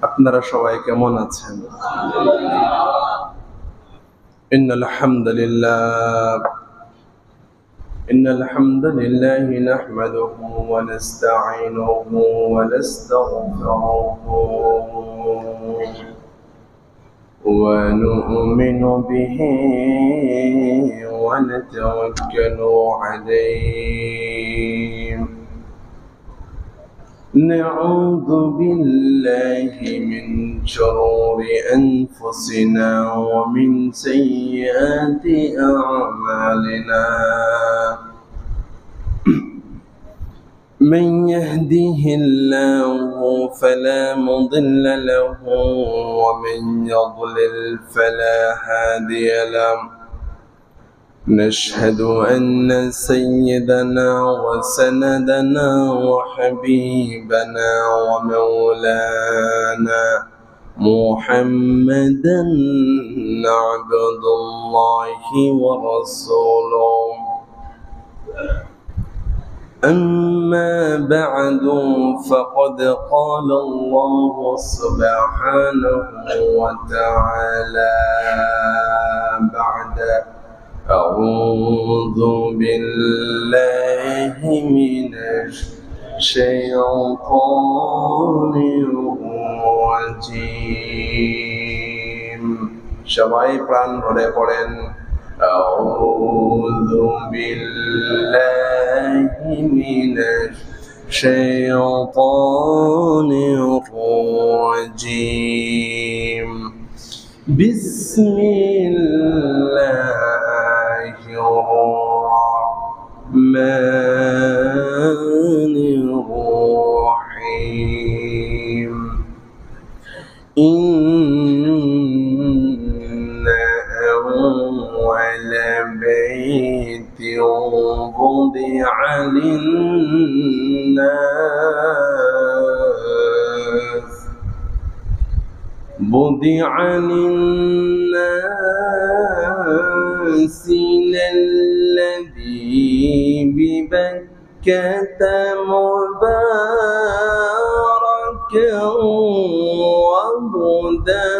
আপনারা সবাই কেমন আছেন? ইন্নাল হামদুলিল্লাহ নাহমাদুহু ওয়া নাস্তাঈনুহু ওয়া নাস্তাগফিরুহু ওয়া নু'মিনু বিহি ওয়া নাতাওয়াক্কালু আলাইহি نعوذ بالله من شرور أنفسنا ومن سيئات أعمالنا من يهده الله فلا مضل له ومن يضلل فلا هادي له نشهد أن سيدنا وسندنا وحبيبنا ومولانا محمدا عبد الله ورسوله أما بعد فقد قال الله سبحانه وتعالى بعد أعوذ بالله من الشيطان الرجيم সবাই প্রাণ ভরে পড়েন أعوذ بالله من الشيطان الرجيم بسم الله الرحمن الرحيم إن أول بيت وضع للناس للذي ببكة مباركا وهدى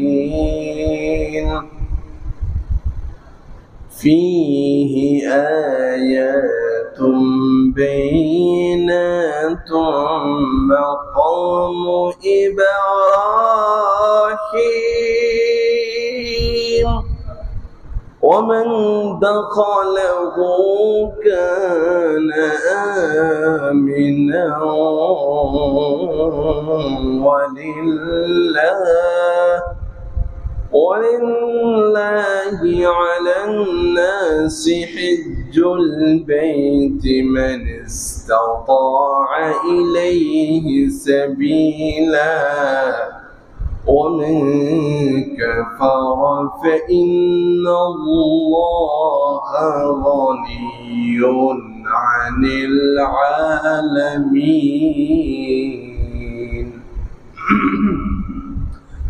للعالمين فيه آيات بينات مقام إبراهيم ومن دخله كان آمنا ولله على الناس حج البيت من استطاع إليه سبيلا ومن كفر فإن الله غني عن العالمين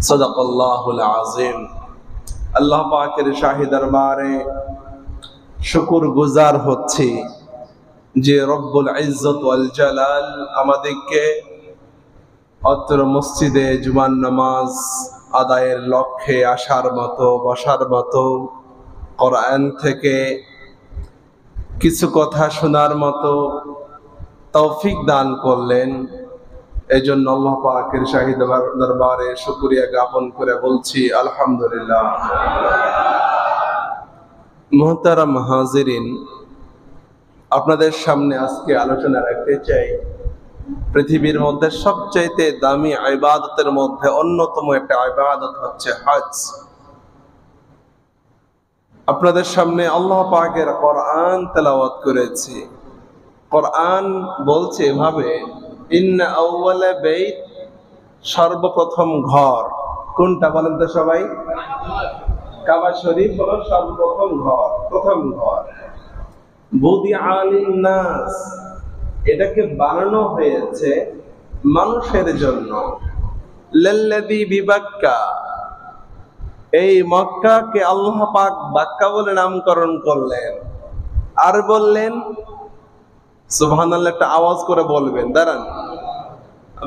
صدق الله العظيم আল্লাহ পাকের শাহী দরবারে শুকর গুজার হচ্ছি যে রব্বুল ইজ্জত ওয়াল জালাল আমাদেরকে অত্র মসজিদে জুমার নামাজ আদায়ের লক্ষ্যে আসার মতো বসার মতো কোরআন থেকে কিছু কথা শোনার মতো তৌফিক দান করলেন। এজন্য আল্লাহ পাকের শাহী দরবারে শুকরিয়া জ্ঞাপন করে বলছি আলহামদুলিল্লাহ। মুহতারাম হাজিরিন, আপনাদের সামনে আজকে আলোচনা রাখতে চাই পৃথিবীর মধ্যে সবচাইতে দামি ইবাদতের মধ্যে অন্যতম একটা ইবাদত হচ্ছে হজ। আপনাদের সামনে আল্লাহ পাকের কোরআন তেলাওয়াত করেছি। কোরআন বলছে এভাবে, ইন্না আউওয়ালা বাইত, সর্বপ্রথম ঘর কোনটা বলেন তো সবাই? কাবা শরীফ হলো সর্বপ্রথম ঘর, প্রথম ঘর। বুদিআ লিন-নাস, এটাকে বানানো হয়েছে মানুষের জন্য। লাল্লাযী বিবাক্কা, এই মক্কাকে আল্লাহ পাক বাক্কা বলে নামকরণ করলেন। আর বললেন সুবহানাল্লাহ, একটা আওয়াজ করে বলবেন, দাঁড়ান।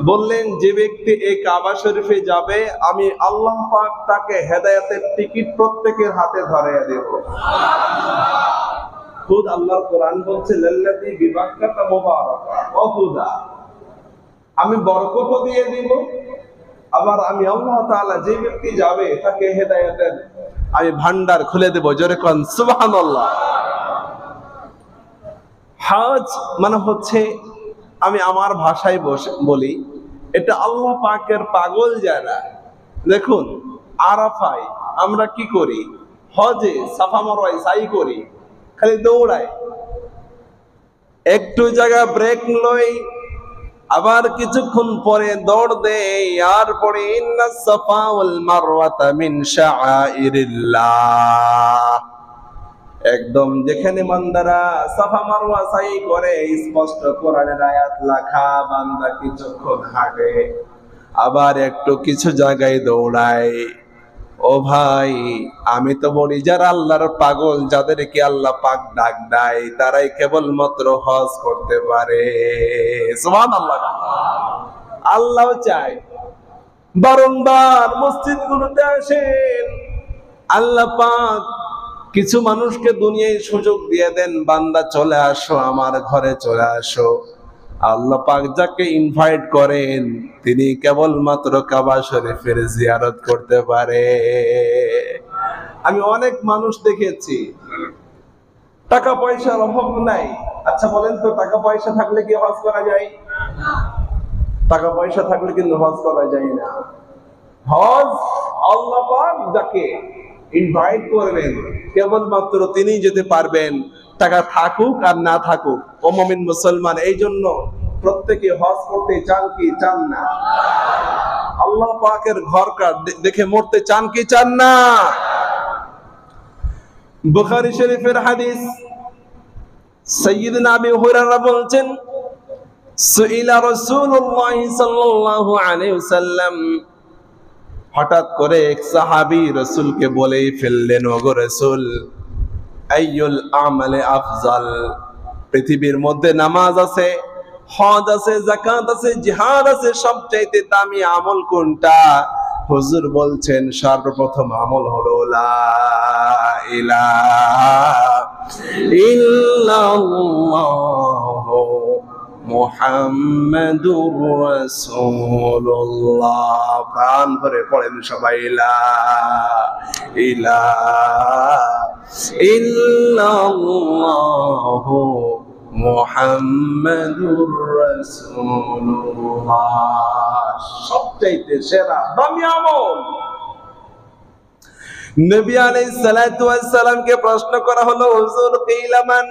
বললেন, যে ব্যক্তি এই কাবা শরীফে যাবে আমি আল্লাহ পাক তাকে হেদায়েতের টিকিট প্রত্যেকের হাতে ধরিয়ে দেব। খুদ আল্লাহর কোরআন বলছে, লাল্লাযী বিবাক্কাতা মুবারাকা ওয়া হুদা, আমি বরকত দিয়ে দিব, আবার আমি আল্লাহ তাআলা যে ব্যক্তি যাবে তাকে হেদায়েতের আমি ভান্ডার খুলে দেব। জোরে কোন সুবহানাল্লাহ। হজ মানে হচ্ছে, আমি আমার ভাষায় বলি, এটা আল্লাহ পাকের পাগল যারা। দেখুন, আরাফায় আমরা কি করি? হজে সাফা মারওয়ায় সাই করি, খালি দৌড়াই, একটু জায়গা ব্রেক লই, আবার কিছুক্ষণ পরে দৌড় দেই, আর পরে ইন্নাস সাফা ওয়াল মারওয়াতা মিন শাআইরিল্লাহ। একদম যেখানে বান্দারা সাফা মারওয়া সাই করে, স্পষ্ট কোরআনের আয়াত লেখা, বান্দা কিছুক্ষণ হাঁটে, আবার একটু কিছু জায়গায় দৌড়ায়। ও ভাই, আমি তো বলি, যারা আল্লাহর পাগল, যাদেরকে আল্লাহ পাক ডাক দেয়, তারাই কেবলমাত্র হজ করতে পারে। সুবহানাল্লাহ। আল্লাহ চায় বারংবার মসজিদগুলোতে আসেন। আল্লাহ পাক কিছু মানুষকে দুনিয়ায় সুযোগ দিয়ে দেন, বান্দা চলে আসো, আমার ঘরে চলে আসো। আল্লাহ পাক যাকে ইনভাইট করেন, তিনি কেবলমাত্র কাবা শরীফের জিয়ারত করতে পারে। আমি অনেক মানুষ দেখেছি, টাকা পয়সার অভাব নাই। আচ্ছা বলেন তো, টাকা পয়সা থাকলে কি হজ করা যায়? টাকা পয়সা থাকলে কিন্তু হজ করা যায় না। হজ আল্লাহ পাক যাকে ইনভাইট করবেন, কেবলমাত্র তিনি যেতে পারবেন, টাকা থাকুক আর না থাকুক। ও মুমিন মুসলমান, এই জন্য প্রত্যেকে হজ করতে চান কি চান না? আল্লাহ পাকের ঘরটা দেখে মরতে চান কি চান না? বুখারী শরীফের হাদিস, সাইয়্যিদনা আবু হুরায়রা বলছেন, সুইলা রাসূলুল্লাহ সাল্লাল্লাহু আলাইহি ওয়াসাল্লাম, হঠাৎ করে এক সাহাবী রাসূলকে বলেই ফেললেন, ওগো রাসূল, আইয়ুল আমালে আফজাল, পৃথিবীর মধ্যে নামাজ আছে, হজ আছে, যাকাত আছে, জিহাদ আছে, সবচাইতে দামি আমল কোনটা? হুজুর বলছেন, সর্বপ্রথম আমল হলো লা ইলাহা ইল্লাল্লাহু মুহাম্মাদুর রাসূলুল্লাহ। প্রাণ ভরে পড়েন সবাই, লা ইলাহা ইল্লাল্লাহু মুহাম্মাদুর রাসূলুল্লাহ। সবচাইতে সেরা দামি আমল। নবী আলাইহিস সালাতু ওয়াস সালামকে প্রশ্ন করা হলো, হুজুর কিলা মান?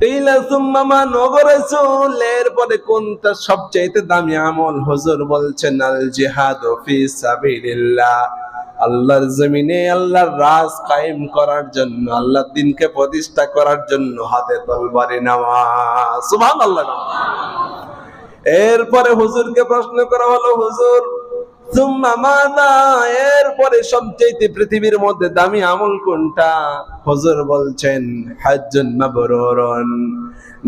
কিলা সুম্মা মান? ওগো রাসূল, এরপরে কোনটা সবচাইতে দামি আমল? হুজুর বলছেন, আল জিহাদু ফি সাবিলিল্লাহ, আল্লাহর জমিনে আল্লাহর রাজ কায়েম করার জন্য, আল্লাহর দ্বীনকে প্রতিষ্ঠা করার জন্য হাতে তলবারি নেওয়া। সুবহানাল্লাহ। এরপরে হুজুরকে প্রশ্ন করা হলো, হুজুর সুম্মা মাযা? এরপরে সবচেয়ে পৃথিবীর মধ্যে দামি আমল কোনটা? হুজুর বলছেন, হজ্জুন মাবরুরুন,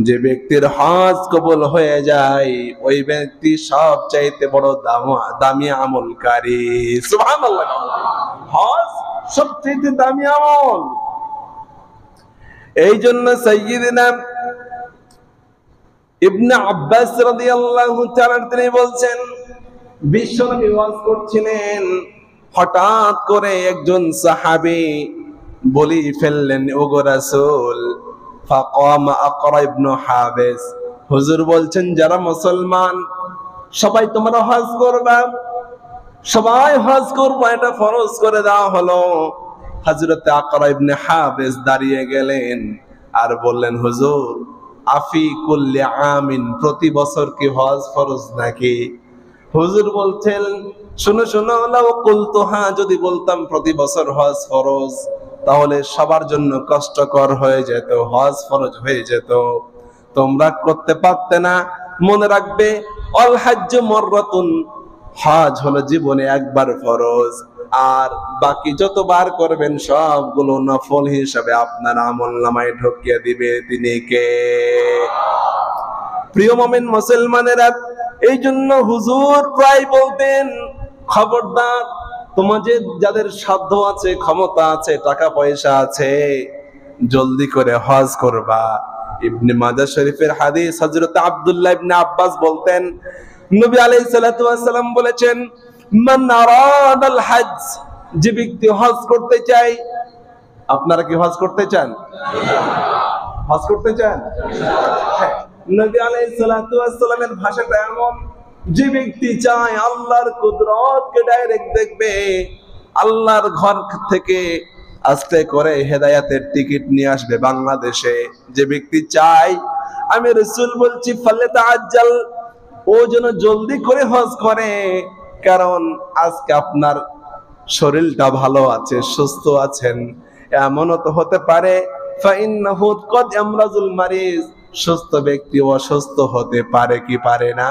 যে ব্যক্তির হজ কবুল হয়ে যায়, ওই ব্যক্তি সবচাইতে বড় দামি আমলকারী। সুবহানাল্লাহ। হজ সবচেয়ে দামি আমল। এই জন্য সাইয়্যিদিনা ইবনে আব্বাস রাদিয়াল্লাহু তাআলা তিনি বলছেন, বিশ্বনবী ওয়াজ করছিলেন, হঠাৎ করে একজন সাহাবী বলি ফেললেন, ওগো রাসূল, ফাকামা আকরা ইবনে হাবিস, হুজুর বলছেন, যারা মুসলমান সবাই তোমরা হজ করবা, সবাই হজ করবা, এটা ফরজ করে দেওয়া হলো। হযরত আকরা ইবনে হাবিস দাঁড়িয়ে গেলেন আর বললেন, হুজুর, আফি কুল্লি আমিন, প্রতি বছর কি হজ ফরজ নাকি? হুজুর বলছেন, শুনো শুনো, লাউ কুলতু, হ্যাঁ, যদি বলতাম প্রতি বছর হজ ফরজ, তাহলে সবার জন্য কষ্টকর হয়ে যেত, হজ ফরজ হয়ে যেত, তোমরা করতে পারতে না। মনে রাখবে, অল হাজ্জু মাররাতুন, হজ হলো জীবনে একবার ফরজ, আর বাকি যতবার করবেন সবগুলো নফল হিসাবে আপনার আমলনামায় ঢুকিয়ে দিবে তিনি কে? প্রিয় মুমিন মুসলমানেরা, এই জন্য হুজুর প্রায় বলতেন, খবরদার তোমাদের যাদের সাধ্য আছে, ক্ষমতা আছে, টাকা পয়সা আছে, জলদি করে হজ করবা। ইবনে মাজাহ শরীফের হাদিস, হযরত আব্দুল্লাহ ইবনে আব্বাস বলতেন, নবী আলাইহিস সালাতু ওয়াস সালাম বলেছেন, মান আরাদাল হজ, যে ব্যক্তি হজ করতে চায়। আপনারা কি হজ করতে চান? হজ করতে চান? হ্যাঁ। নবী আলাইহিস সালাতু ওয়াস সালামের ভাষাটা এমন, যে ব্যক্তি চায় আল্লাহর কুদরতকে ডাইরেক্ট দেখবে, আল্লাহর ঘর থেকে আস্তে করে হেদায়েতের টিকিট নিয়ে আসবে বাংলাদেশে, যে ব্যক্তি চায়, আমি রাসূল বলছি ফালাতাআজ্জাল, ও যেন জলদি করে হজ করে। কারণ আজকে আপনার শরীরটা ভালো আছে, সুস্থ আছেন, এমনও তো হতে পারে ফাইন্নাহু কদ আমরাজুল মারিজ, সুস্থ ব্যক্তি অসুস্থ হতে পারে কি পারে না?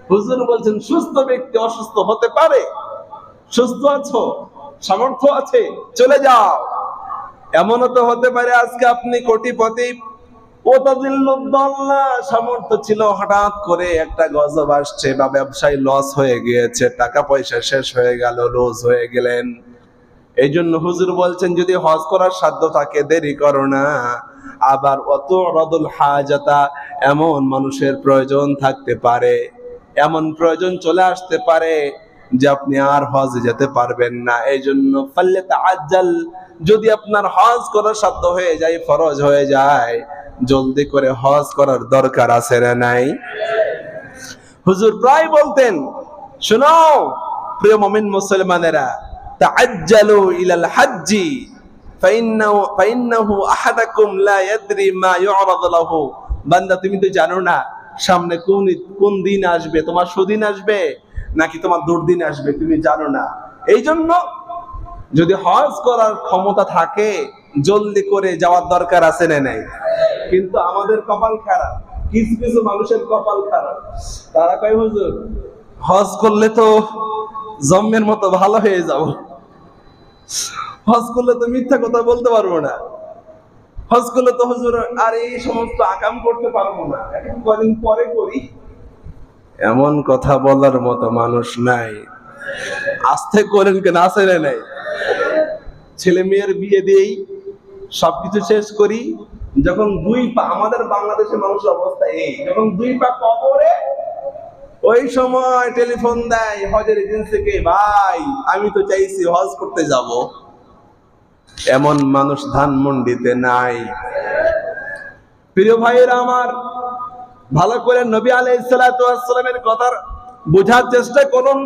হুজুর বলছেন সুস্থ ব্যক্তি অসুস্থ হতে পারে। সুস্থ আছো, সামর্থ্য আছে, চলে যাও। এমনও তো হতে পারে আজকে আপনি কোটিপতি, সামর্থ্য ছিল, হঠাৎ করে একটা গজব আসছে বা ব্যবসায় লস হয়ে গিয়েছে, টাকা পয়সা শেষ হয়ে গেল, লস হয়ে গেলেন। এই জন্য হুজুর বলছেন, যদি হজ করার সাধ্য থাকে দেরি করো না। আবার অত রদুল হাজাতা, এমন মানুষের প্রয়োজন থাকতে পারে, এমন প্রয়োজন চলে আসতে পারে যে আপনি আর হজে যেতে পারবেন না। এই জন্য ফাল্লাতাআজ্জাল, যদি আপনার হজ করার সাধ্য হয়ে যায়, ফরজ হয়ে যায়, জলদি করে হজ করার দরকার আছে না নাই? হুজুর প্রায় বলতেন, শোনো প্রিয় মুমিন মুসলমানেরা, তাআজ্জালু ইলাল হজ্জি ফাইন্নাহু আহাদাকুম লা ইয়াদরি মা ইউরাদ লাহু। বান্দা, তুমি তো জানো না সামনে কোন দিন আসবে, তোমার সুদিন আসবে নাকি তোমার দুর্দিন আসবে, তুমি জানো না। এই জন্য যদি হজ করার ক্ষমতা থাকে, জলদি করে যাওয়ার দরকার আছে না নাই? কিন্তু আমাদের কপাল খারাপ, কিছু কিছু মানুষের কপাল খারাপ, তারা কয় হুজুর হজ করলে তো জম্মের মতো ভালো হয়ে যাব, হজ করলে তো মিথ্যা কথা বলতে পারবো না, হজ করলে তো হুজুর আর এই সমস্ত আকাম করতে পারবো না, এখন কদিন পরে করি। এমন কথা বলার মতো মানুষ নাই। আস্তে করেন কেন, আসে নাই? ছেলে মেয়ের বিয়ে দিয়েই সবকিছু শেষ করি, যখন দুই পা, আমাদের বাংলাদেশের মানুষের অবস্থা এই, যখন দুই পা কবরে, ওই সময় টেলিফোন দেয় হজের এজেন্সিকে, ভাই আমি তো চাইছি হজ করতে যাব। এমন মানুষ ধানমন্ডিতে নাই। প্রিয় ভাইয়েরা আমার, ভালো করে নবী আলাইহিস সালাতু ওয়াস সালামের কথা বোঝার চেষ্টা করুন।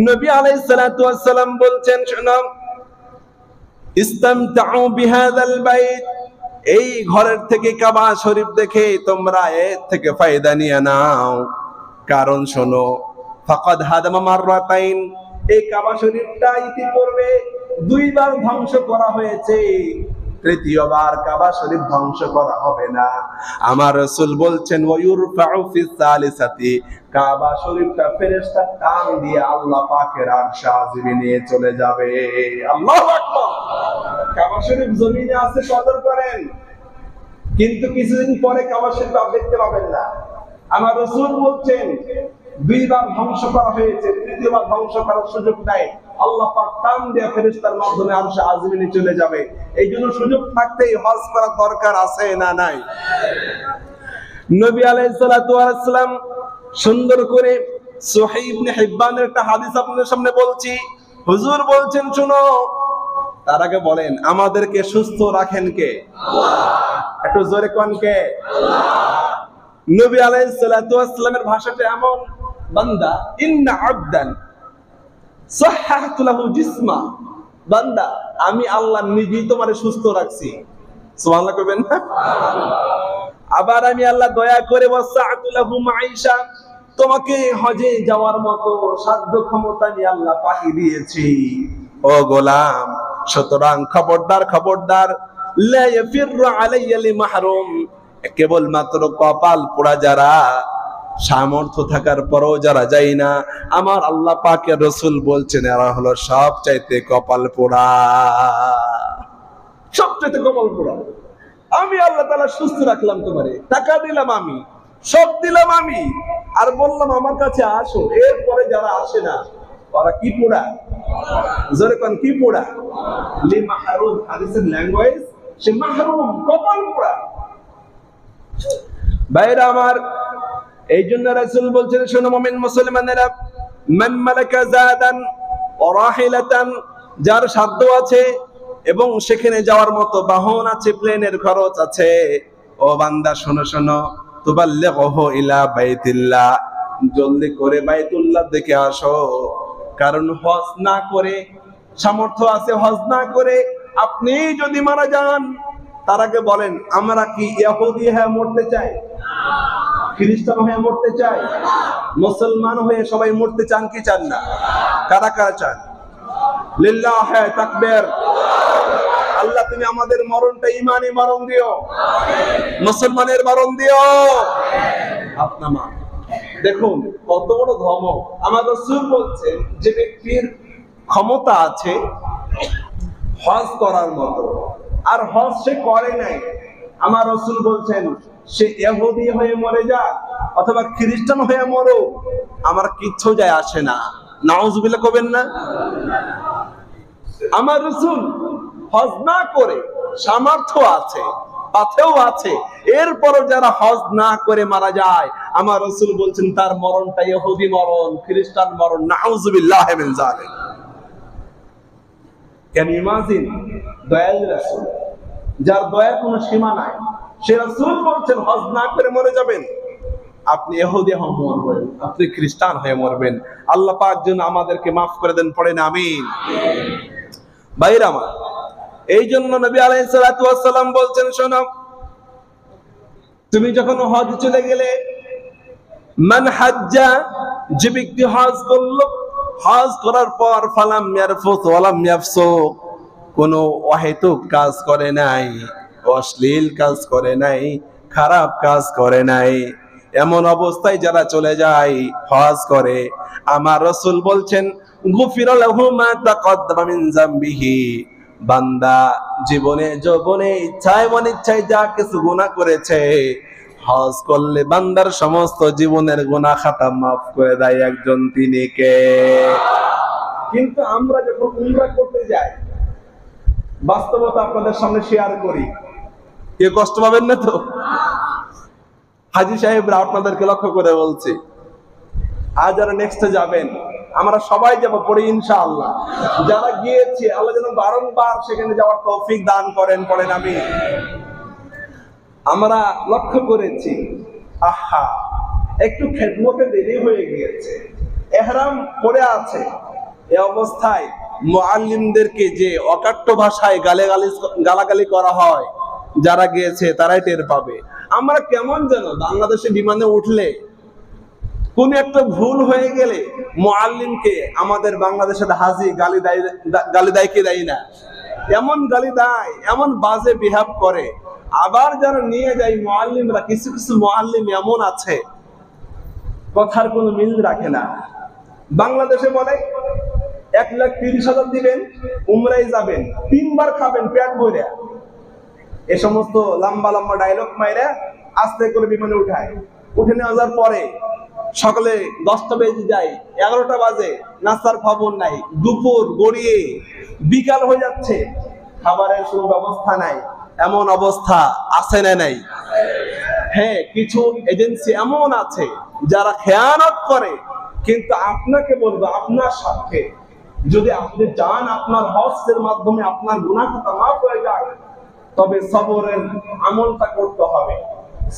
নবী আলাইহিস সালাতু ওয়াস সালাম বলছেন, শুনো, ইসতামতাউ বিহাযাল বাইত, এই ঘরের থেকে কাবা শরীফ দেখে তোমরা এর থেকে ফায়দা নিয়ে নাও। কারণ শোনো, ফাকাদ হাদামা মাররাতাইন, এই কাবা শরীফটা ইতিপূর্বে দুইবার ধ্বংস করা হয়েছে, তৃতীয়বার কাবা শরীফ ধ্বংস করা হবে না। আমার রাসূল বলছেন, ওয়ায়ুরফাউ ফিস সালিসাতি, কাবা শরীফটা ফেরেশতা টান দিয়ে আল্লাহ পাকের আরশে আজিমে নিয়ে চলে যাবে। আল্লাহু আকবার। কাবা শরীফ জমিনে আছে, কদর করেন, কিন্তু কিছুদিন পরে কাবা শরীফ আপনি দেখতে পাবেন না। আমার রাসূল বলছেন, দুইবার ধ্বংস করা হয়েছে, তৃতীয়বার ধ্বংস করার সুযোগ নাই। আল্লাহ পাক টান দিয়ে ফেরেশতার মাধ্যমে আরশে আজিমে নিয়ে চলে যাবে। এই জন্য সুযোগ থাকতেই হজ করার দরকার আছে না নাই? নবী আলাইহিস সালাতু ওয়াস সালাম সুন্দর করে সহিহ ইবনে হিব্বানের একটা হাদিস আপনাদের সামনে বলছি। হুজুর বলছেন, শুনো, তার আগে বলেন, আমাদেরকে সুস্থ রাখেন কে? আল্লাহ। একটু জোরে কোন কে? আল্লাহ। নবী আলাইহিস সালাতু ওয়াস সালামের ভাষাটা এমন, বান্দা, ইন্না আবদান সাহহাতু লাহু জিসমা, বান্দা আমি আল্লাহ নিজেই তোমারে সুস্থ রাখছি। সুবহানাল্লাহ কইবেন না? আবার আমি আল্লাহ দয়া করে ওয়াসাআতু লাহু মাঈশা, তোমাকে হজে যাওয়ার মতো সাধ্য ক্ষমতা আমি আল্লাহ পাকি দিয়েছি। ও গোলাম, সুতরাং খবরদার খবরদার, লা ইয়াফিরু আলাইয়া লিমাহরুম, কেবল মাত্র কপাল পোড়া যারা সামর্থ্য থাকার পরও যারা যায় না, আমার আল্লাহ পাকের রাসূল বলছেন এরা হলো সবচাইতে কপাল পোড়া, সবচাইতে কপাল পোড়া। আমি আল্লাহ তাআলা সুস্থ রাখলাম, তোমারে টাকা দিলাম, আমি সব দিলাম, আমি আর বললাম আমার কাছে আসো, এরপরে যারা আসে না ওরা কি পোড়া? জোরে কোন কি পোড়া? লি মাহরুম, হাদিসের ল্যাঙ্গুয়েজ সে মাহরুম, কপাল পোড়া। ভাইরা আমার, এই জন্য রাসূল বলছেন, শোনো মুমিন মুসলমানেরা, মান মালাকা জাদান ওয়া রাহিলাতান, যার সাধ্য আছে এবং সেখানে যাওয়ার মতো বাহন আছে, প্লেনের খরচ আছে, ও বান্দা শোনো শোনো, তুবাল্লিগহু ইলা বাইতিল্লাহ, জলদি করে বাইতুল্লাহ দেখে আসো। কারণ হজ না করে, সামর্থ্য আছে হজ না করে আপনি যদি মারা যান, তার আগে বলেন আমরা কি ইহুদি হয়ে মরতে চাই? খ্রিস্টান হয়ে মরতে চাই? মুসলমান হয়ে সবাই মরতে চান কি চান না? কারা কারা চান? লিল্লাহ তাকবীর। আল্লাহ তুমি আমাদের মরণটা ঈমানি মরণ দিও, মুসলমানের মরণ দিও। আপনার মা দেখুন কত বড় ধমক। আমার রাসূল বলছেন, যে ব্যক্তির ক্ষমতা আছে হজ করার মতো আর হজ সে করে নাই, আমার রাসূল বলছেন সে ইহুদি হয়ে মরে যাক অথবা খ্রিস্টান হয়ে মরো, আমার কিচ্ছু যায় আসে না। নাউজুবিল্লাহ কবেন না? আমার রাসূল হজ না করে, সামর্থ্য আছে, পাথেও আছে, এরপরও যারা হজ না করে মারা যায়, আমার রাসূল বলছেন তার মরণটা ইহুদি মরণ, খ্রিস্টান মরণ। নাউজুবিল্লাহ মিন যালিক। Can you imagine? দয়াল রাসূল, যার দয়ার কোনো সীমা নাই, সে রাসূল বলছেন হজ না করে মরে যাবেন, আপনি ইহুদি হয়ে মরবেন, আপনি খ্রিস্টান হয়ে মরবেন। আল্লাহ পাক যেন আমাদেরকে মাফ করে দেন, পড়েন আমিন। ভাইরা আমার, এই জন্য নবী আলাইহিস সালাতু ওয়াস সালাম বলছেন, শোনো, তুমি যখন হজ চলে গেলে, মান হাজ্জা, যে ব্যক্তি হজ করলো, হজ করার পর ফালাম ইয়ারফুস ওয়ালাম ইয়াফসুক, কোনো অহেতুক কাজ করে নাই, অশ্লীল কাজ করে নাই, খারাপ কাজ করে নাই, এমন অবস্থায় যারা চলে যায় হজ করে, আমার রাসূল বলছেন গুফিরা লাহু মা তাকদ্দামা মিন যামবিহি, বান্দা জীবনে যৌবনে ইচ্ছায় অনিচ্ছায় যা কিছু গুনাহ করেছে, হজ করলে বান্দার সমস্ত জীবনের গুনাহ খাতা মাফ করে দেয় একজন, তিনি কে? কিন্তু আমরা যখন উমরা করতে যাই, বাস্তবতা আপনাদের সামনে শেয়ার করি, কেউ কষ্ট পাবেন না তো? হাজী সাহেবরা আপনাদেরকে লক্ষ্য করে বলছি, আজ যারা নেক্সটে যাবেন, আমরা সবাই যাব পড়ে ইনশাআল্লাহ। যারা গিয়েছে আল্লাহ যেন বারংবার সেখানে যাওয়ার তৌফিক দান করেন, পড়েন আমিন। আমরা লক্ষ্য করেছি, আহা একটু খেদমতে দেরি হয়ে গিয়েছে, ইহরাম পরে আছে, এই অবস্থায় মুআল্লিমদেরকে যে অকাট্য ভাষায় গালাগালি করা হয়, যারা গিয়েছে তারাই টের পাবে। আমরা কেমন যেন বাংলাদেশে বিমানে উঠলে কোন একটা ভুল হয়ে গেলে মুআল্লিমকে আমাদের বাংলাদেশের হাজি গালি দেয় কি দেয় না? এমন গালি দেয়, এমন বাজে বিহেভ করে। আবার যারা নিয়ে যায় মুআল্লিমরা, কিছু কিছু মুআল্লিম এমন আছে কথার কোনো মিল রাখে না। বাংলাদেশে বলে 1,30,000 দিবেন, উমরায় যাবেন, 3 বার খাবেন পেট ভরে, এ সমস্ত লম্বা লম্বা ডায়লগ মাইরা আস্তে করে বিমানে উঠে নিয়ে যাওয়ার পরে সকালে 10টা বেজে যায়, 11টা বাজে, নাস্তার খবর নাই, দুপুর গড়িয়ে বিকাল হয়ে যাচ্ছে, খাবারের কোনো ব্যবস্থা নাই। এমন অবস্থা আছে না নাই? হ্যাঁ, কিছু এজেন্সি এমন আছে যারা খেয়ানত করে। কিন্তু আপনাকে বলবো, আপনার সাথে যদি আপনি চান আপনার হজের মাধ্যমে আপনার গুনাহ খাতা মাফ হয়ে যায়, তবে সবরের আমলটা করতে হবে,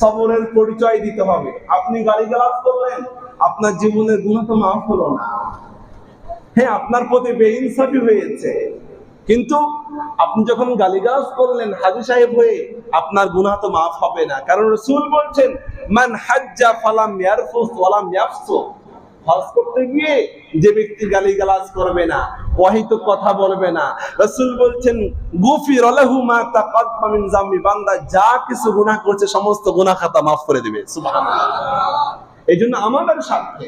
সবরের পরিচয় দিতে হবে। আপনি গালিগালাজ করলেন, আপনার জীবনের গুনাহ তো মাফ হলো না। হ্যাঁ, আপনার প্রতি বেইনসাফি হয়েছে, কিন্তু আপনি যখন গালিগালাজ করলেন হাজী সাহেব হয়ে, আপনার গুনাহ তো মাফ হবে না। কারণ রাসূল বলছেন, মান হাজ্জা ফালাম ইয়ারফুস ওয়ালাম ইয়াফসুক, হজ করতে গিয়ে যে ব্যক্তি গালিগালাজ করবে না, অহেতুক কথা বলবে না, রাসূল বলছেন গুফিরা লাহু মা তাকাদ্দামা মিন যামবি, বান্দা যা কিছু গুনাহ করছে সমস্ত গুনাহ খাতা মাফ করে দিবে। সুবহানাল্লাহ। এই জন্য আমাদের সাথে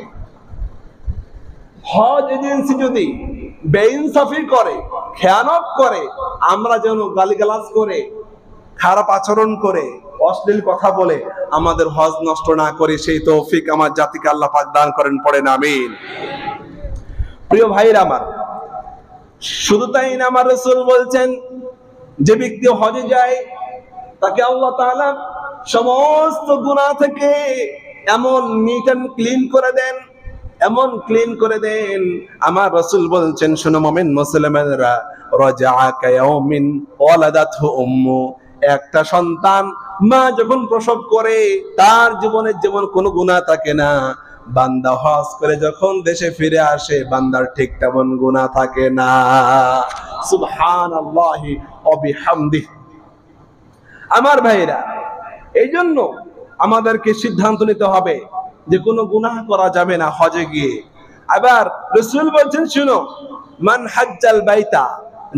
হজ এজেন্সি যদি বেইনসাফি করে, খেয়ানত করে, আমরা যেন গালিগালাজ করে, খারাপ আচরণ করে, অশ্লীল কথা বলে আমাদের হজ নষ্ট না করে সেই তৌফিক আমার জাতিকে আল্লাহ পাক দান করেন, পড়েন আমিন। প্রিয় ভাইরা আমার, শুধু তাই না, আমার রাসূল বলছেন যে ব্যক্তি হজে যায় তাকে আল্লাহ তাআলা সমস্ত গুনাহ থেকে এমন নিট এন্ড ক্লিন করে দেন, এমন ক্লিন করে দেন। আমার রাসূল বলছেন, শোনো মুমিন মুসলমানেরা, রাজাআ কায়াউমিন ওয়ালাদাতহু উম্মু, একটা সন্তান মা যখন প্রসব করে তার জীবনের যেমন কোনো গুনাহ থাকে না, বান্দা হজ করে যখন দেশে ফিরে আসে বান্দার ঠিক তেমন গুনাহ থাকে না। সুবহানাল্লাহি ওয়া বিহামদিহি। আমার ভাইরা, এই জন্য আমাদেরকে সিদ্ধান্ত নিতে হবে যে কোনো গুনাহ করা যাবে না হজে গিয়ে। আবার রাসূল বলছেন, শুনো, মান হাজ্জাল বাইতা,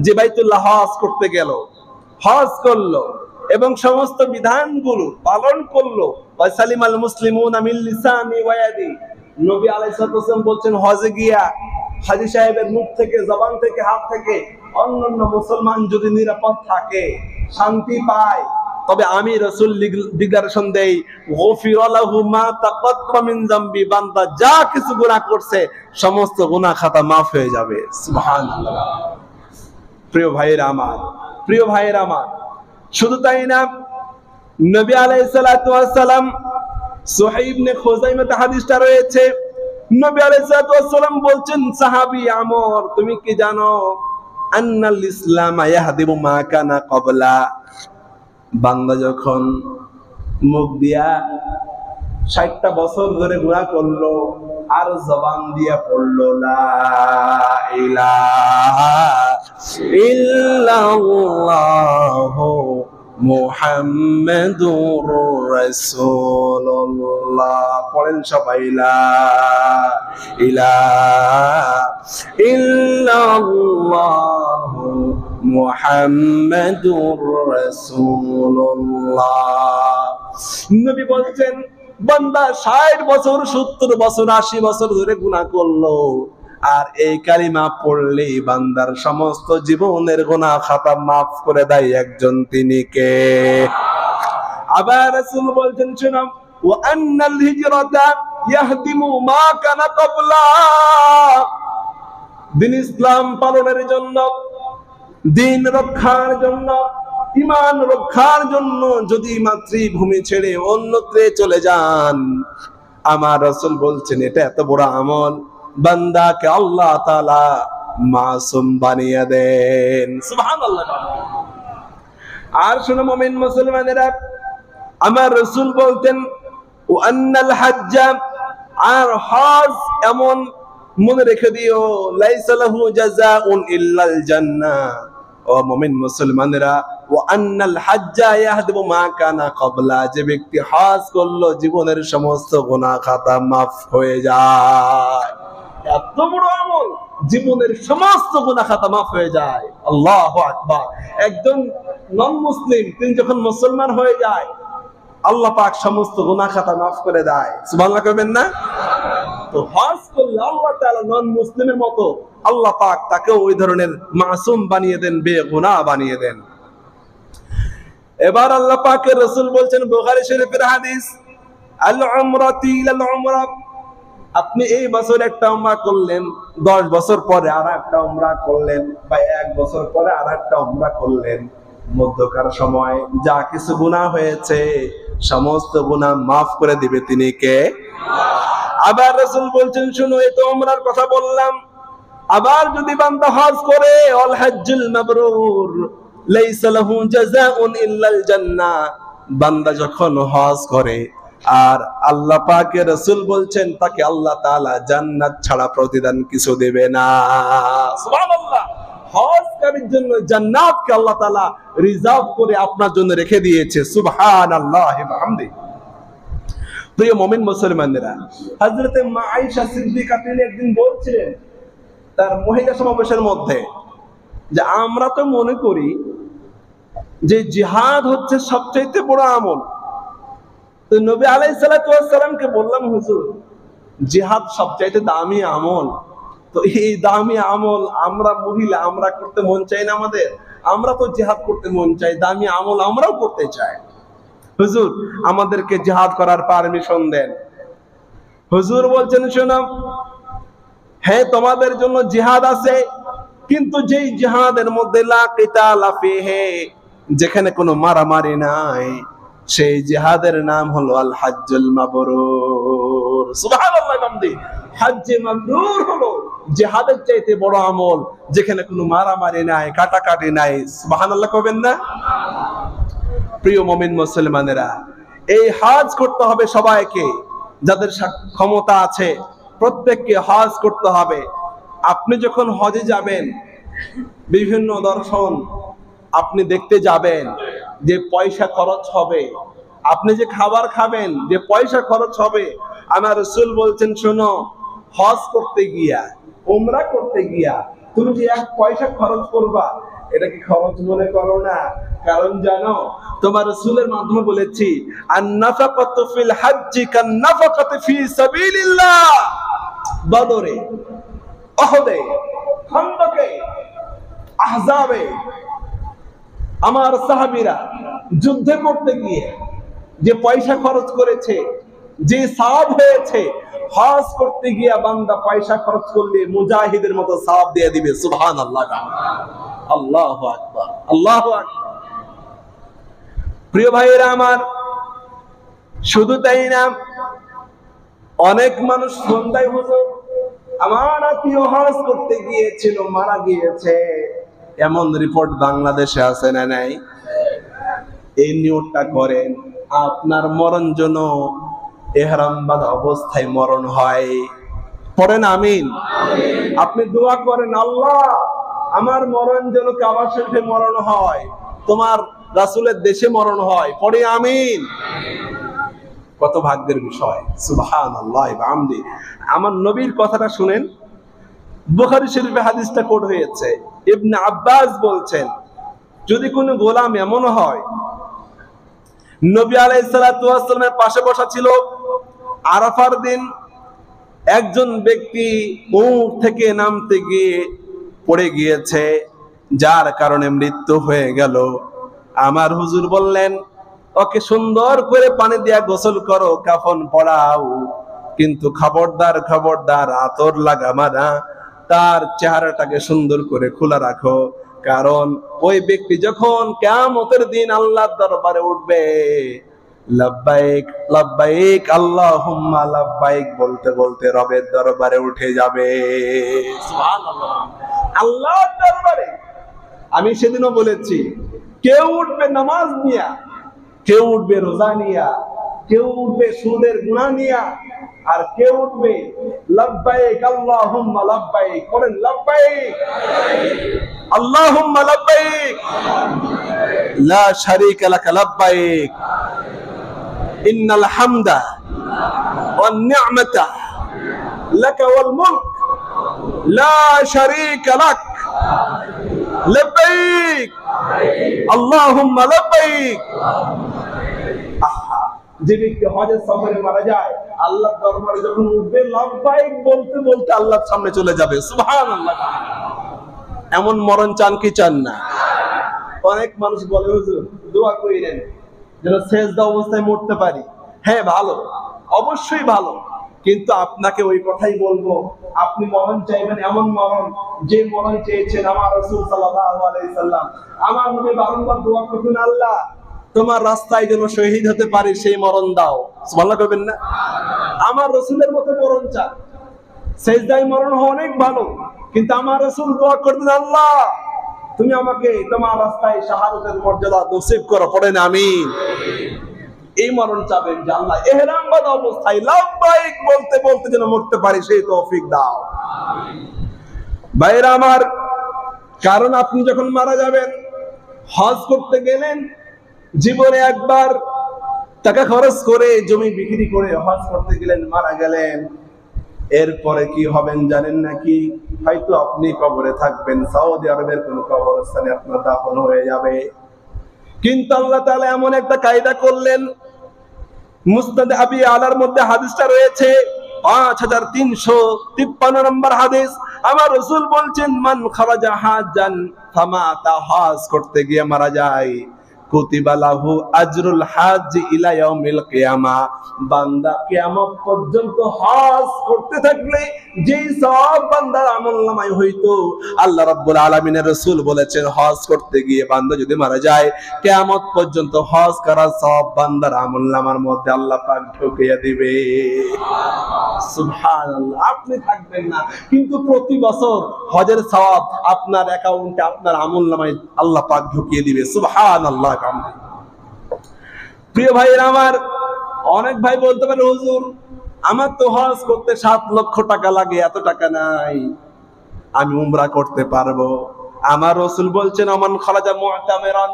যে বাইতুল্লাহ হজ করতে গেল, হজ করলো এবং সমস্ত বিধানগুলো পালন করলো, ওয়াসালিমাল মুসলিমুনা মিন লিসানি ওয়া ইয়াদি, নবী আলাইহিস সালাম বলছেন হজে গিয়া হাজী সাহেবের মুখ থেকে, জবান থেকে, হাত থেকে অন্যান্য মুসলমান যদি নিরাপদ থাকে, শান্তি পায়, তবে আমি রাসূল ডিক্লারেশন দেই, গফিরা লাহু মা তাকাদ্দামা মিন যামবি, বান্দা যা কিছু গুনাহ করছে সমস্ত গুনাহ খাতা মাফ হয়ে যাবে। সুবহানাল্লাহ। প্রিয় ভাইরা আমার, প্রিয় ভাইরা আমার, শুধু তাই না, নবী আলাইহিস সালাতু ওয়াস সালাম, সুহাইব ইবনে খুযাইমাতে হাদিসটা রয়েছে, নবী আলাইহিস সালাতু ওয়াস সালাম বলছেন, সাহাবী আমর, তুমি কি জানো আন্নাল ইসলাম ইয়াহদিমু মা কানা ক্বাবলা, বান্দা যখন মুখ দিয়া 60টা বছর ধরে গুনাহ করলো আর জবান দিয়া পড়লো লা ইলাহা ইল্লাল্লাহু মুহাম্মাদুর রাসূলুল্লাহ, পড়েন সবাই, লা ইলাহা ইল্লাল্লাহু মুহাম্মাদুর রাসূলুল্লাহ। নবী বলছেন, বান্দা 60 বছর, 70 বছর, 80 বছর ধরে গুনাহ করলো আর এই কালিমা পড়লেই বান্দার সমস্ত জীবনের গুনাহ খাতা মাফ করে দেয় একজন, তিনি কে? আবার রাসূল বলছেন, শুনুন, ওয়া আন্নাল হিজরাতা ইয়াহদিমু মা কানা ক্বাবলা, দিন ইসলাম পালনের জন্য, দিন রক্ষার জন্য, ঈমান রক্ষার জন্য যদি মাতৃভূমি ছেড়ে অন্যত্রে চলে যান, আমার রাসূল বলছেন এটা এত বড় আমল, বান্দাকে আল্লাহ তাআলা মাসুম বানিয়ে দেন। সুবহানাল্লাহ। আর শুনো মুমিন মুসলমানেরা, আমার রাসূল বলতেন, ওয়া আন্নাল হাজ্জা, আর হজ এমন, মনে রেখে দিও, লাইসা লাহু জাযাউন ইল্লাল জান্নাহ। ও মুমিন মুসলমানেরা, ওয়া আন্নাল হাজ্জা ইয়াহদিমু মা কানা ক্বাবলা, যে ব্যক্তি হজ করলো জীবনের সমস্ত গুনাহ খাতা মাফ হয়ে যায়। এত বড় আমল, জীবনের সমস্ত গুনাহ খাতা মাফ হয়ে যায়। আল্লাহু আকবার। একজন নন মুসলিম তিনি যখন মুসলমান হয়ে যায়, আল্লাহ পাক সমস্ত গুনাহ খাতা মাফ করে দেয়। সুবহানাল্লাহ কইবেন না? তো হজ করলে আল্লাহ তাআলা নন মুসলিমের মতো আল্লাহ পাক তাকে ওই ধরনের মাসুম বানিয়ে দেন, বেগুনাহ বানিয়ে দেন। এবার আল্লাহ পাকের রাসূল বলছেন, বুখারী শরীফের হাদিস, আল উমরাতু ইলাল উমরা, আপনি এই বছর একটা উমরা করলেন, 10 বছর পরে আরেকটা উমরা করলেন, বা 1 বছর পরে আরেকটা উমরা করলেন, মধ্যকার সময় যা কিছু গুনাহ হয়েছে সমস্ত গুনাহ মাফ করে দিবে, তিনি কে? আবার রাসূল বলছেন, শুনো, এই তো উমরার কথা বললাম, আবার যদি বান্দা হজ করে, আল হজ্জুল মাবরুর লাইসা লাহু জাযাউন ইল্লাল জান্নাহ, বান্দা যখন হজ করে আর আল্লাহ পাকের রাসূল বলছেন তাকে আল্লাহ তাআলা জান্নাত ছাড়া প্রতিদান কিছু দেবে না। সুবহানাল্লাহ। হজকারীর জন্য জান্নাতকে আল্লাহ তাআলা রিজার্ভ করে আপনার জন্য রেখে দিয়েছে। সুবহানাল্লাহি ওয়া বিহামদিহি। প্রিয় মুমিন মুসলমানেরা, হযরতে মা আয়েশা সিদ্দিকা তিনি একদিন বলছিলেন তার মহিলা সমাবেশের মধ্যে, যে আমরা তো মনে করি যে জিহাদ হচ্ছে সবচেয়ে বড় আমল, তো নবী আলাইহিস সালাতু ওয়াস সালামকে বললাম, হুজুর জিহাদ সবচাইতে দামি আমল, তো এই দামি আমল আমরা মহিলা আমরা করতে মন চাই না আমাদের? আমরা তো জিহাদ করতে মন চাই, দামি আমল আমরাও করতে চাই। হুজুর আমাদেরকে জিহাদ করার পারমিশন দেন। হুজুর বলছেন, শোনো, হ্যাঁ তোমাদের জন্য জিহাদ আছে, কিন্তু যেই জিহাদের মধ্যে লা কিতালা ফিহি, যেখানে কোনো মারামারি নাই, সেই জিহাদের নাম হলো আল হাজ্জুল মাবরুর। সুবহানাল্লাহ। হজ্জে মাবরুর হলো জিহাদের চাইতে বড় আমল, যেখানে কোনো মারামারি নাই, কাটাকাটি নাই। সুবহানাল্লাহ কবেন না? প্রিয় মুমিন মুসলমানেরা, এই হজ করতে হবে সবাইকে, যাদের ক্ষমতা আছে প্রত্যেককে হজ করতে হবে। আপনি যখন হজে যাবেন, বিভিন্ন দর্শন আপনি দেখতে যাবেন, যে পয়সা খরচ হবে, আপনি যে খাবার খাবেন, যে পয়সা খরচ হবে, আমার রাসূল বলছেন, শোনো, হজ করতে গিয়া, উমরা করতে গিয়া তুমি যে এক পয়সা খরচ করবা, এটা কি খরচ মনে করো না। কারণ জানো, তোমার রাসূলের মাধ্যমে বলেছি, আন-নাফাকাতু ফিল হজ্জি কান-নাফাকাতি ফি সাবিলিল্লাহ। বদরে, উহুদে, খন্দকে, আহজাবে আমার সাহাবীরা যুদ্ধে করতে গিয়ে যে পয়সা খরচ করেছে, যে সওয়াব হয়েছে, হজ করতে গিয়ে বান্দা পয়সা খরচ করলে মুজাহিদের মতো সওয়াব দিয়ে দিবে। সুবহানাল্লাহ, আল্লাহু আকবার, আল্লাহু আকবার। প্রিয় ভাইয়েরা আমার, শুধু তাই না, অনেক মানুষ সন্ধ্যায়, হুজুর আমার আত্মীয় হজ করতে গিয়েছিল, মারা গিয়েছে, এমন রিপোর্ট বাংলাদেশে আছে না নাই? এই নিয়তটা করেন, আপনার মরণ যেন ইহরাম বাঁধা অবস্থায় মরণ হয়। পড়েন আমিন। আপনি দোয়া করেন, আল্লাহ আমার মরণ যেন কাবা শরীফে মরণ হয়, তোমার রাসূলের দেশে মরণ হয়। পড়ে আমিন। কত ভাগ্যের বিষয়। সুবহানাল্লাহ ওয়া বিহামদি। আমার নবীর কথাটা শুনেন, বুখারী শরীফে হাদিসটা কোট হয়েছে। ইবনে আব্বাস বলছেন, যদি কোনো গোলাম এমন হয়, নবী আলাইহিস সালাতু ওয়াস সালামের পাশে বসা ছিল, আরাফার দিন একজন ব্যক্তি উট থেকে নামতে গিয়ে পড়ে গিয়েছে, যার কারণে মৃত্যু হয়ে গেল। আমার হুজুর বললেন, ওকে সুন্দর করে পানি দিয়া গোসল করো, কাফন পরাও, কিন্তু খবরদার খবরদার আতর লাগাবা না, তার চেহারাটাকে সুন্দর করে খোলা রাখো। কারণ ওই ব্যক্তি যখন কিয়ামতের দিন আল্লাহর দরবারে উঠবে, লাব্বাইক লাব্বাইক আল্লাহুম্মা লাব্বাইক বলতে বলতে রবের দরবারে উঠে যাবে। সুবহানাল্লাহ, আল্লাহর দরবারে। আমি সেদিনও বলেছি, কেউ উঠবে নামাজ নিয়া, কেউ উঠবে রোজা নিয়া, কেউ উঠবে সুদের গুনাহ নিয়া, আর কেউ উঠবে লাব্বাইক আল্লাহুম্মা লাব্বাইক। বলেন লাব্বাইক আল্লাহুম্মা লাব্বাইক লা শারীকা লাক লাব্বাইক ইন্নাল হামদা ওয়ান নি'মাতা লাকা ওয়াল মুলক লা শারীকা লাক লাব্বাইক আল্লাহুম্মা লাব্বাইক। যে ব্যক্তি হজের সফরে মারা যায়, আল্লাহর দরবারে যখন উঠবে, লাব্বাইক বলতে বলতে আল্লাহর সামনে চলে যাবে। সুবহানাল্লাহ। এমন মরণ চান কি চান না? অনেক মানুষ বলে, হুজুর দোয়া করেন যেন সেজদা অবস্থায় মরতে পারি। হ্যাঁ ভালো, অবশ্যই ভালো, কিন্তু আপনাকে ওই কথাই বলবো, আপনি মরণ চাইবেন এমন মরণ, যে মরণ চেয়েছেন আমার রাসূল সাল্লাল্লাহু আলাইহি সাল্লাম। আমার নবী বারংবার দোয়া করতেন, আল্লাহ তোমার রাস্তায় যেন শহীদ হতে পারি, সেই মরণ দাও। সুবহানাল্লাহ কইবেন না? আমার রাসূলের মতো মরণ চান। সেজদায় মরণ অনেক ভালো, কিন্তু আমার রাসূল দোয়া করতেন, আল্লাহ তুমি আমাকে তোমার রাস্তায় শাহাদাতের মর্যাদা নসিব করো। পড়েন আমিন। এই মরণ চাবেন যে আল্লাহ ইহরাম বাঁধা অবস্থায় লাব্বাইক বলতে বলতে যেন মরতে পারি, সেই তৌফিক দাও। ভাইরা আমার, কারণ আপনি যখন মারা যাবেন, হজ করতে গেলেন, জীবনে একবার টাকা খরচ করে জমি বিক্রি করে হজ করতে গেলেন, মারা গেলেন, এরপরে কি হবেন জানেন নাকি? হয়তো আপনি কবরে থাকবেন, সৌদি আরবের কোন কবরস্থানে আপনার দাফন হয়ে যাবে। কিন্তু আল্লাহ তাআলা এমন একটা কায়দা করলেন, মুসনাদ আবি আলার মধ্যে হাদিসটা রয়েছে 5353 নম্বর হাদিস। আমার রাসূল বলছেন, মান খারাজা হাজ্জান ফামাতা, হজ করতে গিয়ে মারা যায়, কুতিবা লাহু আজরুল হাজ্জ ইলা ইয়াউমিল কিয়ামা, বান্দা কিয়ামত পর্যন্ত হজ করতে থাকলে যেই সওয়াব বান্দার আমলনামায় হইতো, আল্লাহ রাব্বুল আলামিনের রাসূল বলেছেন হজ করতে গিয়ে বান্দা যদি মারা যায়, কিয়ামত পর্যন্ত হজ করার সওয়াব বান্দার আমলনামার মধ্যে আল্লাহ পাক ঢুকিয়ে দিবে। সুবহানাল্লাহ। আপনি থাকবেন না, কিন্তু প্রতি বছর হজের সওয়াব আপনার অ্যাকাউন্টে, আপনার আমলনামায় আল্লাহ পাক ঢুকিয়ে দিবে। সুবহানাল্লাহ। প্রিয় ভাইরা আমার, অনেক ভাই বলতে পারে, হুজুর আমার তো হজ করতে 7 লক্ষ টাকা লাগে, এত টাকা নাই, আমি উমরা করতে পারবো। আমার রাসূল বলছেন, আমান খারাজা মুতামিরান,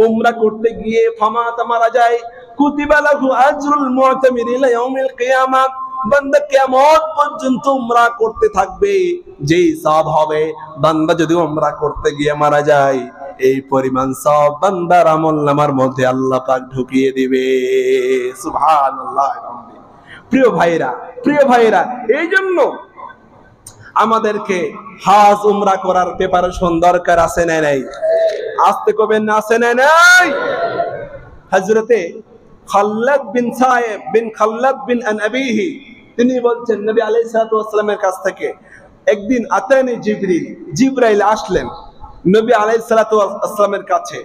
উমরা করতে গিয়ে ফামাতা, মারা যায়, কুতিবা লাহু আজরুল মুতামির ইলা ইয়াউমিল কিয়ামা, বান্দা কিয়ামত পর্যন্ত উমরা করতে থাকবে, যেই সওয়াব হবে বান্দা যদি উমরা করতে গিয়ে মারা যায়, এই পরিমাণ সওয়াব বান্দার আমলনামার মধ্যে আল্লাহ পাক ঢুকিয়ে দিবে। সুবহানাল্লাহ। প্রিয় ভাইরা, এই জন্য আমাদেরকে হজ উমরা করার প্রিপারেশন দরকার আছে না নাই? আসতে কবেন না, আছে না নাই? হযরতে খাল্লাদ বিন সায়েব বিন খাল্লাদ বিন আনবিহি, তিনি বলছেন নবী আলাইহিস সালাতু ওয়াস সালামের কাছ থেকে একদিন আতানি জিবরাইল আসলেন নবী আলাইহিস সালাতু ওয়াস সালামের কাছে।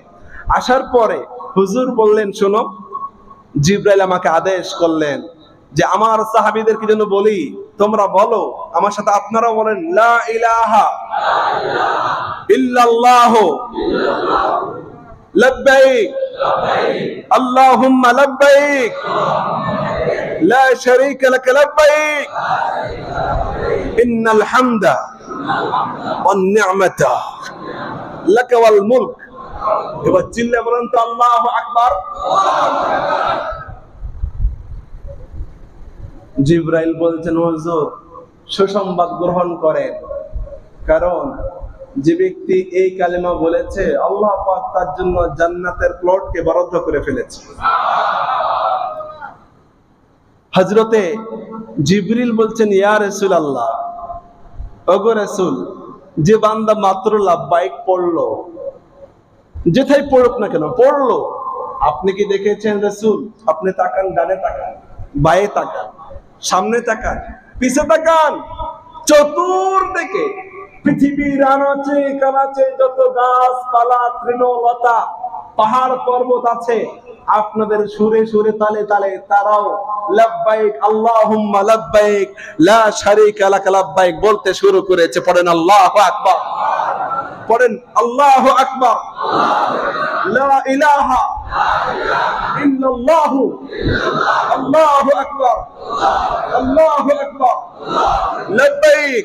আসার পরে হুজুর বললেন, শোনো, জিবরাইল আমাকে আদেশ করলেন যে আমার সাহাবীদেরকে যেন বলি, তোমরা বলো আমার সাথে, আপনারাও বলেন, লা ইলাহা ইল্লাল্লাহ লাব্বাইক আল্লাহুম্মা লাব্বাইক লা শারীকা লাক লাব্বাইক ইন্নাল হামদা ওয়ান নি'মাতা লাক ওয়াল মুলক। এবার চিল্লে বলেন তো আল্লাহু আকবার। জিবরাইল বলছেন, হুজুর সুসংবাদ গ্রহণ করেন, কারণ যে ব্যক্তি এই কালেমা বলেছে আল্লাহ পাক তার জন্য জান্নাতের প্লটকে বরাদ্দ করে ফেলেছে। হযরতে জিবরিল বলছেন, ইয়া রাসূলুল্লাহ, ওগো রাসূল, যে বান্দা মাত্র লাব্বাইক পড়লো, যেথায় পড়ুক না কেন পড়লো, আপনি কি দেখেছেন রাসূল? আপনি তাকান, ডানে তাকান, বায়ে তাকান, সামনে তাকান, পিছে তাকান, চতুর্দিকে পৃথিবীর আনাচে কানাচে যত গাছপালা, তৃণলতা, পাহাড় পর্বত আছে, আপনাদের সুরে সুরে তালে তালে তারাও লাব্বাইক আল্লাহুম্মা লাব্বাইক লা শারীকা লাক লাব্বাইক বলতে শুরু করেছে। পড়েন আল্লাহু আকবার, পড়েন আল্লাহু আকবার। লা ইলাহা ইল্লাল্লাহু আল্লাহু আকবার, আল্লাহু আকবার। লাব্বাইক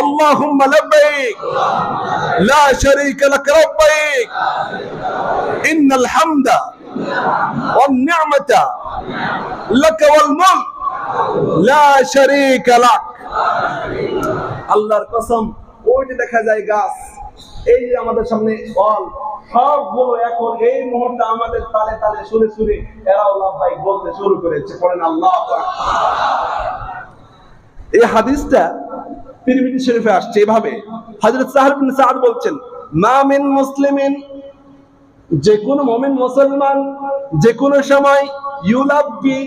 আল্লাহুম্মা লাব্বাইক লা শারীকা লাক লাব্বাইক ইন্নাল হামদা ওয়ান নি'মাতা লাক ওয়াল মুলক লা শারীকা লাক। আল্লাহর কসম, ওই যে দেখা যায় গাছ, এই যে আমাদের সামনে ফল, সবগুলো এখন এই মুহূর্তে আমাদের তালে তালে সুরে সুরে এরাও লাব্বাইক বলতে শুরু করেছে। পড়েন আল্লাহু আকবার। এই হাদিসটা তিরমিজি শরীফে আসছে এভাবে। হযরত সাহল বিন সাদ বলছেন, মা মিন মুসলিমিন, যে কোন মুমিন মুসলমান যে কোন সময় ইউলাব্বি,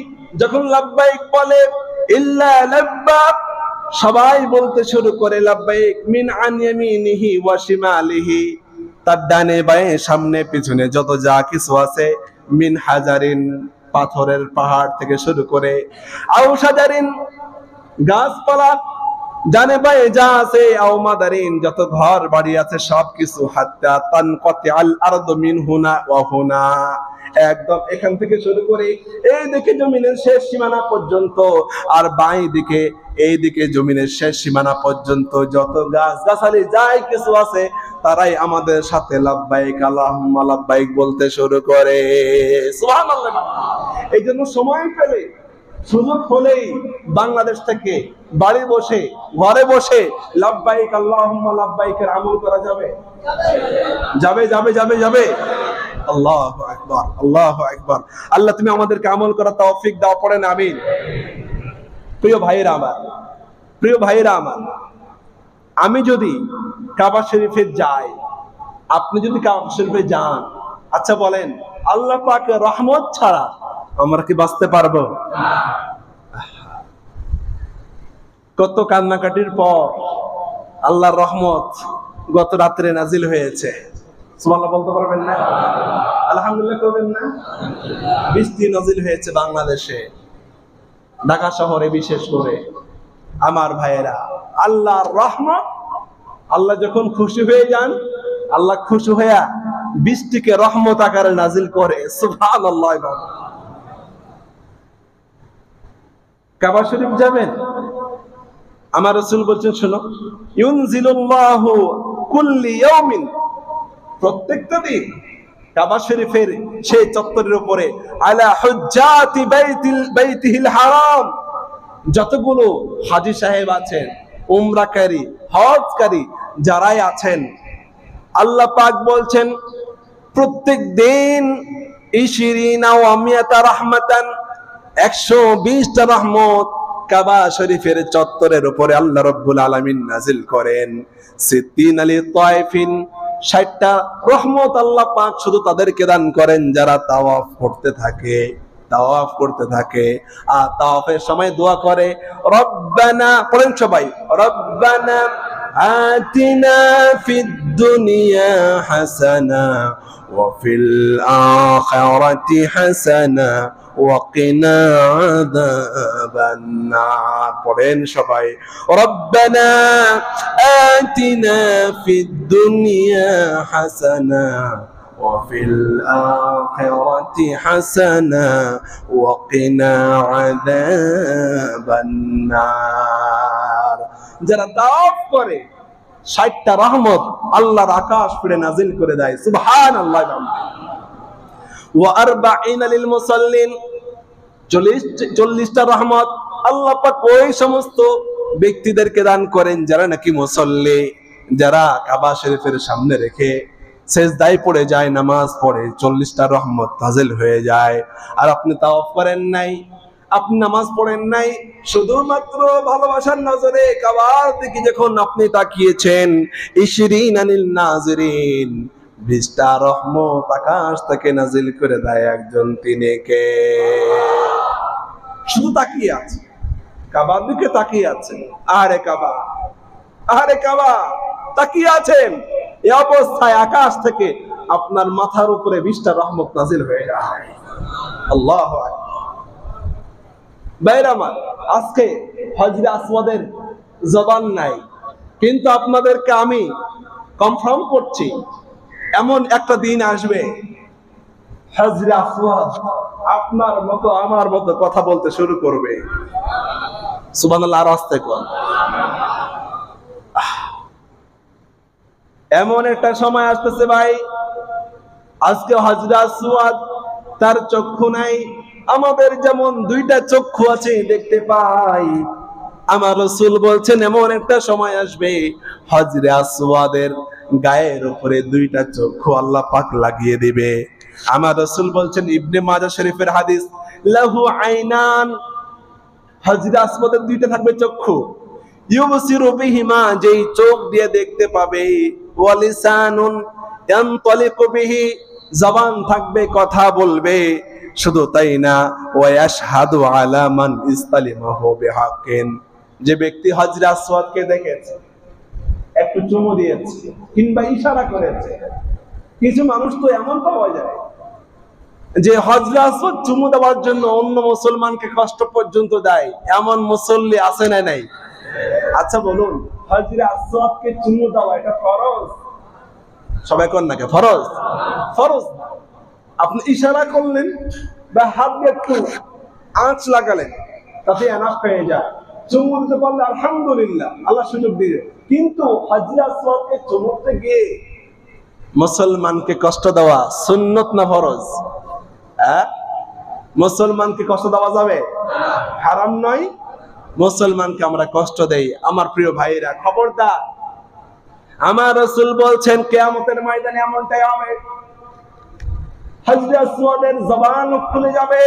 যখন লাব্বাইক বলে, ইল্লা লাব্বা, সবাই বলতে শুরু করে লাব্বাইক, মিন আন ইয়ামিনিহি ওয়া শিমালিহি, তার ডানে বায়ে সামনে পিছনে যত যা কিছু আছে, মিন হাজারিন, পাথরের পাহাড় থেকে শুরু করে, আও শাজারিন, গাছপালা ডানে বায়ে যা আছে, আও মাদারিন, যত ঘর বাড়ি আছে সবকিছু, হাত্তা তানকাতি আল আরদু মিন হুনা ওয়া হুনা, একদম এখান থেকে শুরু করে এই দিকে জমিনের শেষ সীমানা পর্যন্ত, আর বাই দিকে এই দিকে জমিনের শেষ সীমানা পর্যন্ত যত গাছ গাছালি যাই কিছু আছে, তারাই আমাদের সাথে লাব্বাইক আল্লাহুম্মা লাব্বাইক বলতে শুরু করে। সুবহানাল্লাহ। এই জন্য সময় পেলে সুযোগ হলেই বাংলাদেশ থেকে বাড়ি বসে ঘরে বসে লাব্বাইক আল্লাহুম্মা লাব্বাইকের আমল করা যাবে? যাবে যাবে যাবে যাবে। আল্লাহু আকবার, আল্লাহু আকবার। আল্লাহ তুমি আমাদেরকে আমল করার তৌফিক দাও, পড়েন আমিন। প্রিয় ভাইরা আমার, প্রিয় ভাইরা আমার, আমি যদি কাবা শরীফে যাই, আপনি যদি কাবা শরীফে যান, আচ্ছা বলেন আল্লাহ পাকের রহমত ছাড়া আমরা কি বাঁচতে পারবো? কত কান্নাকাটির পর আল্লাহর রহমত গত রাত্রে নাজিল হয়েছে। সুবহানাল্লাহ বলতে পারবেন না? আলহামদুলিল্লাহ করবেন না? বৃষ্টি নাজিল হয়েছে বাংলাদেশে, ঢাকা শহরে বিশেষ করে। আমার ভাইয়েরা, আল্লাহর রহমত, আল্লাহ যখন খুশি হয়ে যান, আল্লাহ খুশি হয়ে বৃষ্টিকে রহমত আকারে নাজিল করে। সুবহানাল্লাহ। কাবা শরীফ যাবেন, আমার রাসূল বলছেন শোনো, ইউনজিলুল্লাহু কুল্লি ইয়াউমিন, প্রত্যেকটা দিন কাবা শরীফের সেই চত্বরের উপরে আলা হুজ্জাতি বাইতিল হারাম, যতগুলো হাজী সাহেব আছেন, উমরাকারী, হজকারী যারাই আছেন, আল্লাহ পাক বলছেন প্রত্যেক দিন 20 রাহমাতান, 120টা রহমত কাবা শরীফের চত্বরের উপরে আল্লাহ রাব্বুল আলামিন নাজিল করেন। সিদ্দিন আলী তায়েফিন, 60টা রহমত আল্লাহ পাক শুধু তাদেরকে দান করেন যারা তাওয়াফ করতে থাকে, তাওয়াফ করতে থাকে। আর তাওয়াফের সময় দোয়া করে, রব্বানা, পড়েন সবাই, রব্বানা আতিনা ফিদ দুনিয়া হাসানা ওয়া ফিল আখিরাতি হাসানা ওয়া কিনা আযাবান নার। পড়েন সবাই, রব্বানা আতিনা ফিদ দুনিয়া হাসানা وفي الآخرة حسنة وقنا عذاب النار। যারা তাওয়াফ করে 60টা রহমত আল্লাহর আকাশ ফিরে নাজিল করে দেয়। সুবহানাল্লাহ। ওয়া 40 লিল মুসাল্লিন, 40টা রহমত আল্লাহ পাক ওই সমস্ত ব্যক্তিদেরকে দান করেন যারা নাকি মুসল্লি, যারা কাবা শরীফের সামনে রেখে সেজদায় পড়ে যায়, নামাজ পড়ে, 40টা রহমত নাজিল হয়ে যায়। আর আপনি তাওয়াফ করেন নাই, আপনি নামাজ পড়েন নাই, শুধুমাত্র ভালোবাসার নজরে কাবার দিকে যখন আপনি তাকিয়েছেন, 20 আনিল নাজিরিন, 20টা রহমত আকাশ থেকে নাজিল করে দেয় একজন, তিনি কে? শুধু তাকিয়ে আছে, কাবার দিকে তাকিয়ে আছে। আরে কাবা, আরে কাবা, তাকিয়ে আছেন, এই অবস্থায় আকাশ থেকে আপনার মাথার উপরে 20টা রহমত নাজিল হয়ে যায়। আল্লাহু আকবার। ভাইরা আমার, আজকে হজরে আসওয়াদের জবান নাই, কিন্তু আপনাদেরকে আমি কনফার্ম করছি এমন একটা দিন আসবে হজরে আসওয়াদ আপনার মতো আমার মতো কথা বলতে শুরু করবে। সুবহানাল্লাহ। আর আস্তে কোন, এমন একটা সময় আসতেছে ভাই, আজকে হজরে আসওয়াদ তার চক্ষু নাই, আমাদের যেমন 2টা চক্ষু আছে দেখতে পাই। আমার রাসূল বলছেন এমন একটা সময় আসবে হজরে আসওয়াদের গায়ের উপরে 2টা চক্ষু আল্লাহ পাক লাগিয়ে দিবে। আমার রাসূল বলছেন, ইবনে মাজাহ শরীফের হাদিস, লাহু আইনান, হজরে আসওয়াদের 2টা থাকবে চক্ষু, ইউবসিরু বিহিমা, যেই চোখ দিয়ে দেখতে পাবে, ওয়া লিসানুন ইয়ানতালিকু বিহি, জবান থাকবে, কথা বলবে। শুধু তাই না, ওয়া ইয়াশহাদু আলা মান ইসতালিমাহু বিহাক্কিন, যে ব্যক্তি হজরে আসওয়াদকে দেখেছে, একটু চুমু দিয়েছে কিংবা ইশারা করেছে। কিছু মানুষ তো এমন পাওয়া যায় যে হজরে আসওয়াদ চুমু দেওয়ার জন্য অন্য মুসলমানকে কষ্ট পর্যন্ত দেয়, এমন মুসল্লি আছে না নাই? আচ্ছা বলুন, হজরে আসওয়াদকে চুমু দেওয়া এটা ফরজ? সবাই কোন নাকি ফরজ? ফরজ। আপনি ইশারা করলেন বা হাত দিয়ে একটু আঁচ লাগালেন, তাতে এনাফ হয়ে যায়। চুমু দিতে পারলে আলহামদুলিল্লাহ, আল্লাহ সুযোগ দিয়ে। কিন্তু হজরে আসওয়াদকে চুমুতে গিয়ে মুসলমানকে কষ্ট দেওয়া সুন্নত না ফরজ? মুসলমানকে কষ্ট দেওয়া যাবে? হারাম নয়, মুসলমানকে আমরা কষ্ট দেই। আমার প্রিয় ভাইরা, খবরদার, আমার রাসূল বলছেন কিয়ামতের ময়দানে এমনটাই হবে, হযরত আসওয়াদের জবান খুলে যাবে,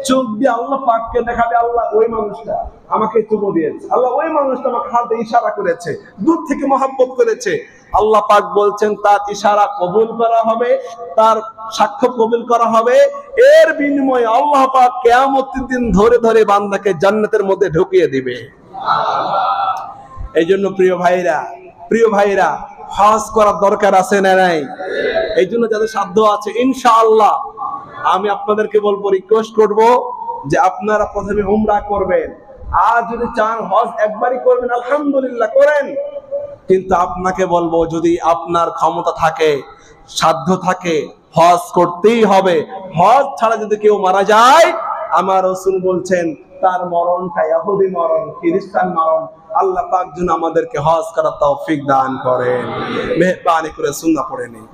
চোখ দিয়ে আল্লাহ পাককে দেখাবে, আল্লাহ ওই মানুষটা আমাকে চুমু দিয়েছে, আল্লাহ ওই মানুষটা আমাকে হাতে ইশারা করেছে, দূর থেকে মহব্বত করেছে। আল্লাহ পাক বলছেন তার ইশারা কবুল করা হবে, তার সাক্ষ্য কবুল করা হবে, এর বিনিময়ে আল্লাহ পাক কিয়ামতের দিন ধরে ধরে বান্দাকে জান্নাতের মধ্যে ঢুকিয়ে দিবে। এই জন্য প্রিয় ভাইরা, হজ করার দরকার আছে না নাই? এই জন্য যাদের সাধ্য আছে ইনশাআল্লাহ আমি আপনাদেরকে বলবো, রিকোয়েস্ট করব যে আপনারা প্রথমে উমরা করবেন, আর যদি চান হজ একবারই করবেন আলহামদুলিল্লাহ করেন। কিন্তু আপনাকে বলবো, যদি আপনার ক্ষমতা থাকে, সাধ্য থাকে, হজ করতেই হবে। হজ ছাড়া যদি কেউ মারা যায়, আমার রাসূল বলছেন তার মরণটা ইহুদি মরণ, খ্রিস্টান মরণ। আল্লাহ পাক যেন আমাদেরকে হজ করার তৌফিক দান করেন। মেহেরবানি করে সুন্নাহ পড়ে নিন।